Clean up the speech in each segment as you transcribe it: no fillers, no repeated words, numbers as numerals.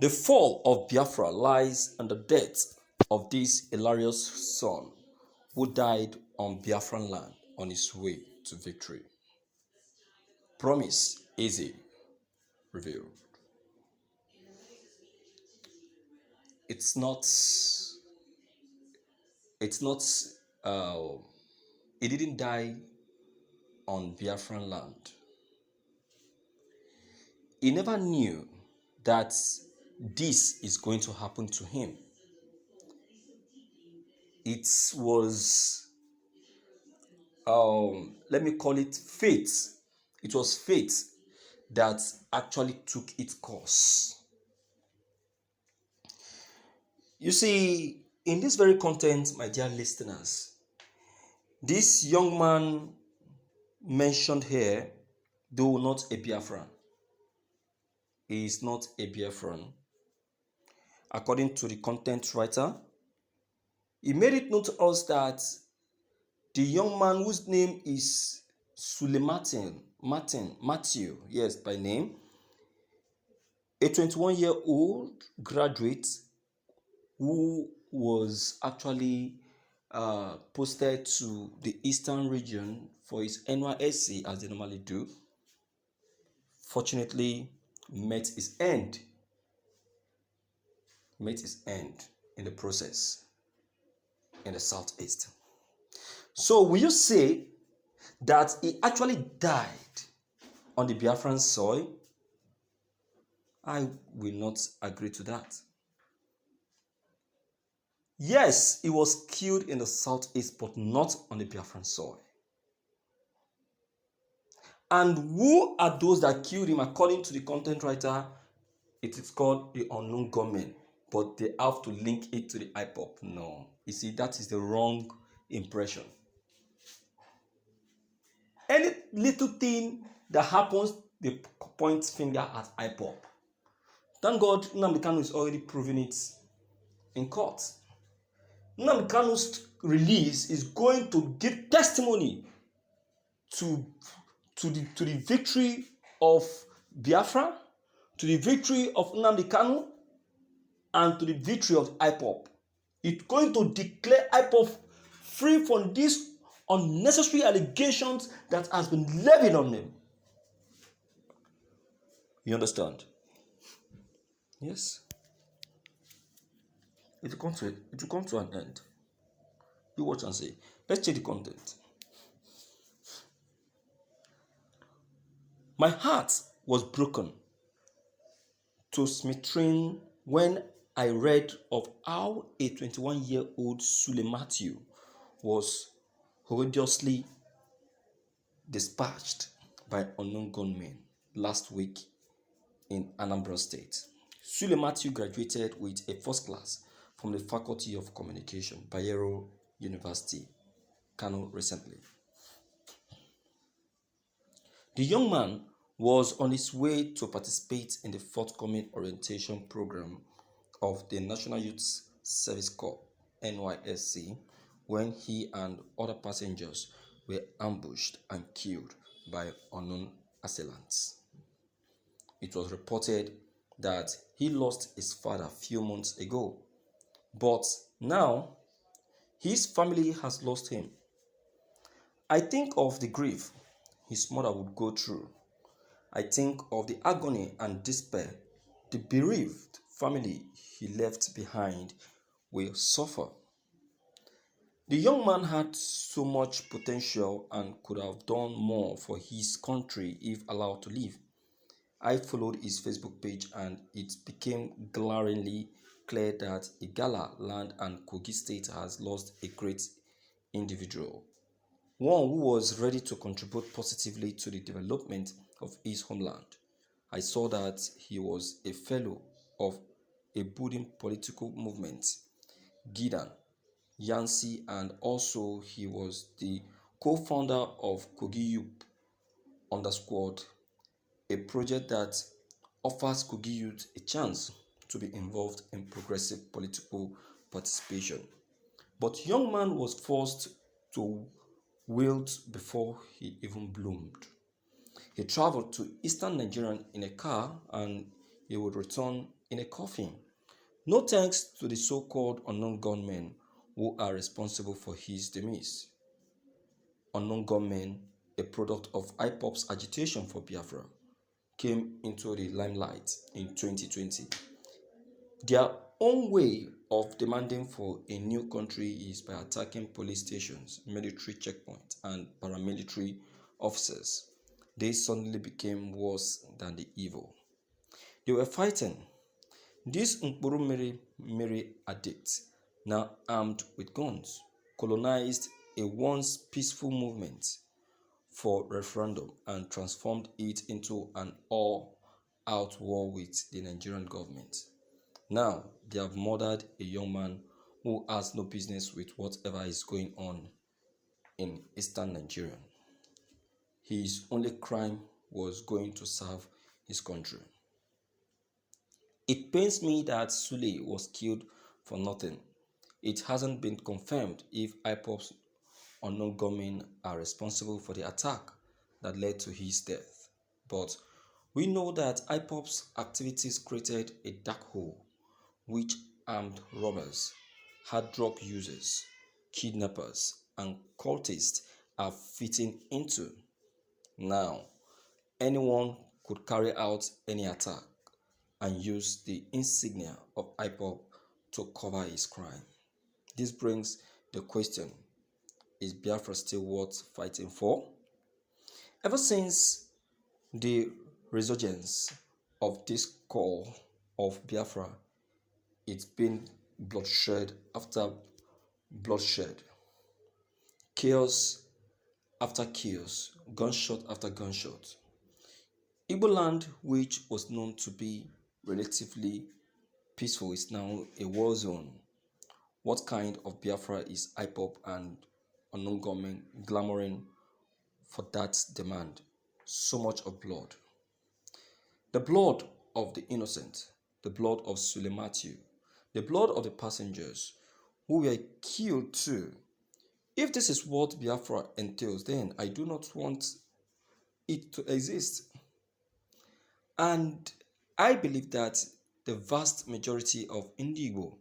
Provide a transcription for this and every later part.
The fall of Biafra lies in the death of this Īllārīøus son who died on Biafran land on his way to victory. Promise easy revealed. It's not, he didn't die on Biafran land. He never knew that this is going to happen to him. It was, let me call it fate. It was fate that actually took its course. You see, in this very content, my dear listeners, this young man mentioned here, though not a Biafran, he is not a Biafran. According to the content writer, he made it known to us that the young man whose name is Matthew, yes, by name, a 21-year-old graduate who was actually posted to the eastern region for his NYSC, as they normally do, fortunately met his end in the process in the southeast. So will you say that he actually died on the Biafran soil? I will not agree to that. Yes, he was killed in the southeast, but not on the Biafran soil. And who are those that killed him? According to the content writer, it is called the unknown gunmen, but they have to link it to the IPOB. No, you see, that is the wrong impression. Any little thing that happens, they point finger at IPOB. Thank God, Nnamdi Kanu is already proving it in court. Nnamdi Kanu's release is going to give testimony to the victory of Biafra, to the victory of Nnamdi Kanu, and to the victory of IPOB. It's going to declare IPOB free from these unnecessary allegations that has been levied on them. You understand? Yes. It will come to an end. You watch and see. Let's check the content. My heart was broken to smithereens when I read of how a 21-year-old Matthew was horrendously dispatched by unknown gunmen last week in Anambra State. Matthew graduated with a first class from the Faculty of Communication, Bayero University, Kano, recently. The young man was on his way to participate in the forthcoming orientation program of the National Youth Service Corps, NYSC, when he and other passengers were ambushed and killed by unknown assailants. It was reported that he lost his father a few months ago, but now his family has lost him. I think of the grief his mother would go through. I think of the agony and despair the bereaved family he left behind will suffer. The young man had so much potential and could have done more for his country if allowed to live. I followed his Facebook page and it became glaringly clear that Igala land and Kogi State has lost a great individual, one who was ready to contribute positively to the development of his homeland. I saw that he was a fellow of a budding political movement, Gidan, Yansi, and also he was the co-founder of Kogi Youth _ a project that offers Kogi youth a chance to be involved in progressive political participation. But young man was forced to wilt before he even bloomed. He traveled to eastern Nigeria in a car and he would return in a coffin. No thanks to the so-called unknown gunmen who are responsible for his demise. Unknown gunmen, a product of IPOB's agitation for Biafra, came into the limelight in 2020. Their own way of demanding for a new country is by attacking police stations, military checkpoints, and paramilitary officers. They suddenly became worse than the evil. They were fighting. These Mkpuru Mmiri addicts, now armed with guns, colonized a once peaceful movement for referendum and transformed it into an all-out war with the Nigerian government. Now, they have murdered a young man who has no business with whatever is going on in eastern Nigeria. His only crime was going to serve his country. It pains me that Sule was killed for nothing. It hasn't been confirmed if IPOB's unknown gunmen are responsible for the attack that led to his death. But we know that IPOB's activities created a dark hole which armed robbers, hard drug users, kidnappers, and cultists are fitting into. Now, anyone could carry out any attack and use the insignia of IPOB to cover his crime. This brings the question, is Biafra still worth fighting for? Ever since the resurgence of this call of Biafra, it's been bloodshed after bloodshed, chaos after chaos, gunshot after gunshot. Igbo land, which was known to be relatively peaceful, is now a war zone. What kind of Biafra is IPOB and unknown government clamoring for that demand? So much of blood. The blood of the innocent, the blood of Sule Matthew, the blood of the passengers who were killed too. If this is what Biafra entails, then I do not want it to exist. And I believe that the vast majority of Indigo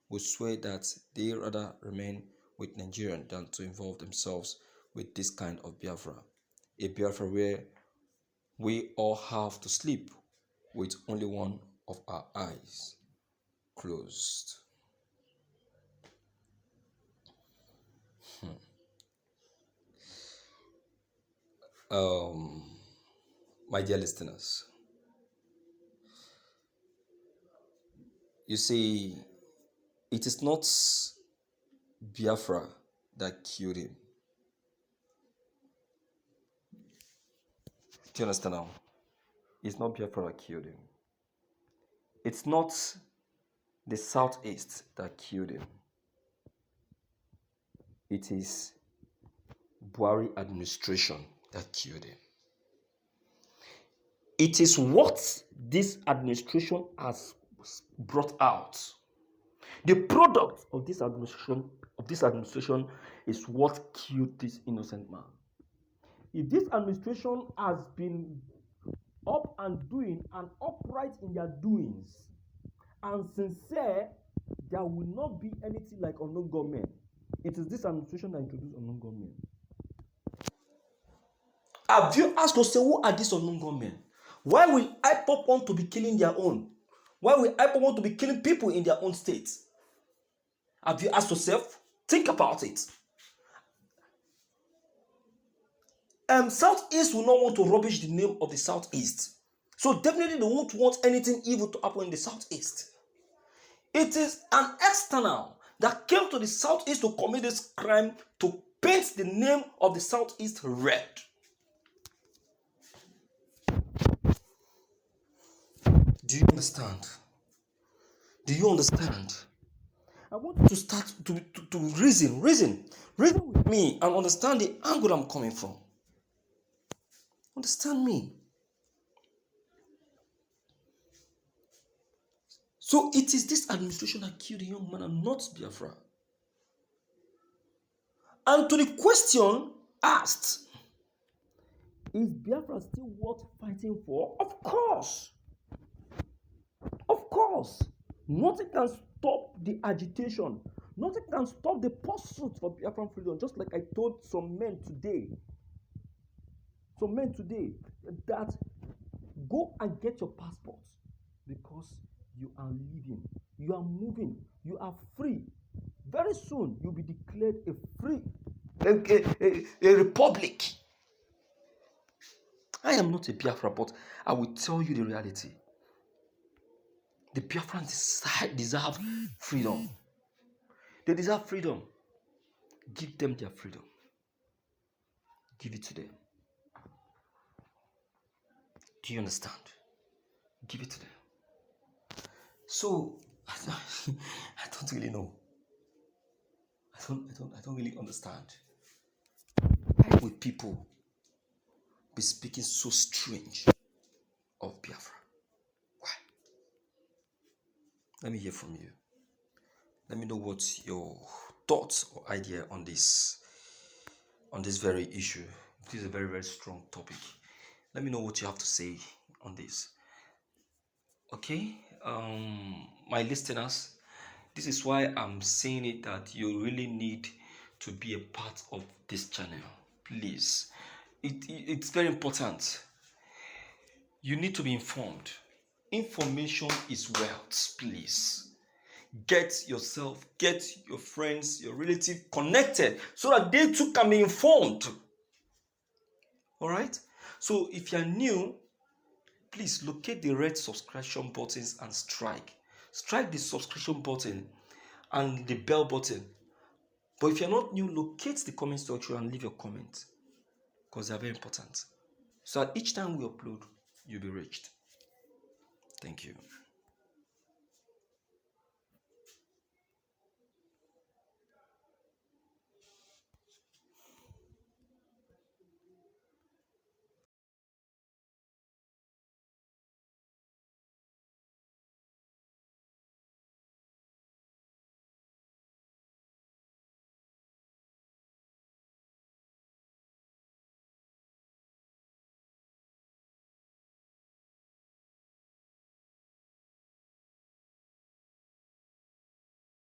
will swear that they rather remain with Nigeria than to involve themselves with this kind of Biafra. A Biafra where we all have to sleep with only one of our eyes closed. My dear listeners, you see, it is not Biafra that killed him. Do you understand now? It's not Biafra that killed him. It's not the Southeast that killed him. It is Buhari administration that killed him. It is what this administration has brought out. The product of this administration is what killed this innocent man. If this administration has been up and doing and upright in their doings and sincere, there will not be anything like unknown government. It is this administration that introduced unknown government. Have you asked yourself, who are these unknown government? Why will IPOB want to be killing their own? Why will IPOB want to be killing people in their own states? Have you asked yourself? Think about it. Southeast will not want to rubbish the name of the Southeast. So definitely they won't want anything evil to happen in the Southeast. It is an external that came to the Southeast to commit this crime, to paint the name of the Southeast red. Do you understand? Do you understand? I want you to start to reason with me and understand the angle I'm coming from. Understand me. So it is this administration that killed the young man and not Biafra. And to the question asked, is Biafra still worth fighting for? Of course. Of course, nothing can stop the agitation. Nothing can stop the pursuit for Biafran freedom. Just like I told some men today, that go and get your passports, because you are living, you are moving, you are free. Very soon you'll be declared a republic. I am not a Biafra, but I will tell you the reality. The Biafrans deserve freedom. They deserve freedom. Give them their freedom. Give it to them. Do you understand? Give it to them. So I don't really know. I don't really understand. Why would people be speaking so strange of Biafra? Why? Let me hear from you. Let me know what's your thoughts or idea on this very issue. This is a very, very strong topic. Let me know what you have to say on this. Okay, my listeners, this is why I'm saying it, that you really need to be a part of this channel. Please, it's very important. You need to be informed. Information is wealth. Please get yourself, get your friends, your relatives connected so that they too can be informed. All right, so if you're new, please locate the red subscription buttons and strike the subscription button and the bell button. But if you're not new, locate the comment section and leave your comment, because they're very important, so that each time we upload, you'll be reached. Thank you.